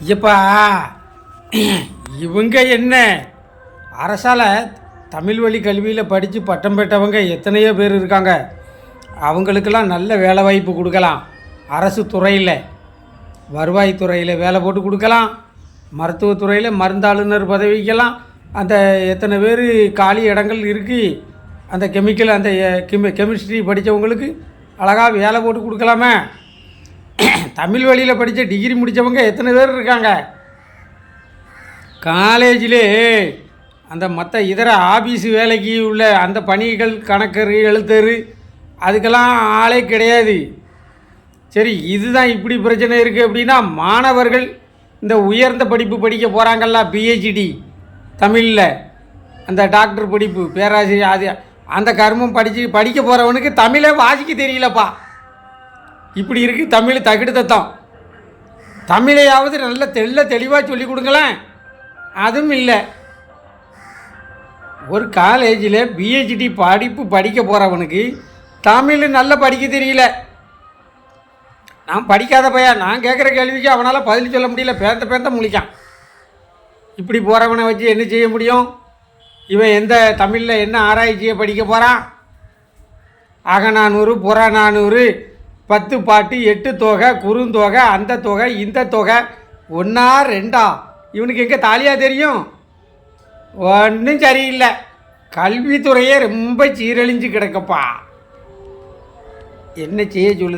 ஐயப்பா, இவங்க என்ன அரசால் தமிழ் வழி கல்வியில் படித்து பட்டம் பெற்றவங்க எத்தனையோ பேர் இருக்காங்க. அவங்களுக்கெல்லாம் நல்ல வேலை வாய்ப்பு கொடுக்கலாம். அரசு துறையில், வருவாய்த்துறையில் வேலை போட்டு கொடுக்கலாம். மருத்துவத்துறையில் மருந்தாளுநர் பதவிக்கெல்லாம் அந்த எத்தனை பேர் காலி இடங்கள் இருக்குது. அந்த கெமிக்கல், அந்த கெமிஸ்ட்ரி படித்தவங்களுக்கு அழகாக வேலை போட்டு கொடுக்கலாமே. தமிழ் வழியில் படித்த டிகிரி முடித்தவங்க எத்தனை பேர் இருக்காங்க. காலேஜிலே அந்த மற்ற இதர ஆஃபீஸ் வேலைக்கு உள்ள அந்த பணிகள், கணக்கர், எழுத்தர், அதுக்கெல்லாம் ஆளே கிடையாது. சரி, இதுதான் இப்படி பிரச்சனை இருக்குது அப்படின்னா, மாணவர்கள் இந்த உயர்ந்த படிப்பு படிக்க போகிறாங்கல்ல, பிஹெச்டி தமிழில், அந்த டாக்டர் படிப்பு, பேராசிரியர், அது அந்த கர்மம் படிக்க போகிறவனுக்கு தமிழே வாசிக்க தெரியலப்பா. இப்படி இருக்குது தமிழ் தகுடு தத்தம். தமிழையாவது நல்ல தெளிவாக சொல்லி கொடுங்களேன். அதுவும் இல்லை. ஒரு காலேஜில் பிஹெச்டி படிப்பு படிக்க போகிறவனுக்கு தமிழ் நல்லா படிக்க தெரியல. நான் படிக்காத பையன், நான் கேட்குற கேள்விக்கு அவனால் பதில் சொல்ல முடியல. பேந்த முழிக்கான். இப்படி போகிறவனை வச்சு என்ன செய்ய முடியும்? இவன் எந்த தமிழில் என்ன ஆராய்ச்சியை படிக்க போகிறான்? அகநானூறு, புறநானூறு, 10 பாட்டு, 8 தொகை, குறுந்தொகை, அந்த தொகை, இந்த தொகை, 1 2 இவனுக்கு எங்கே தாலியாக தெரியும்? ஒன்றும் சரியில்லை. கல்வித்துறையே ரொம்ப சீரழிஞ்சு கிடக்கப்பா. என்ன செய்ய சொல்லுது?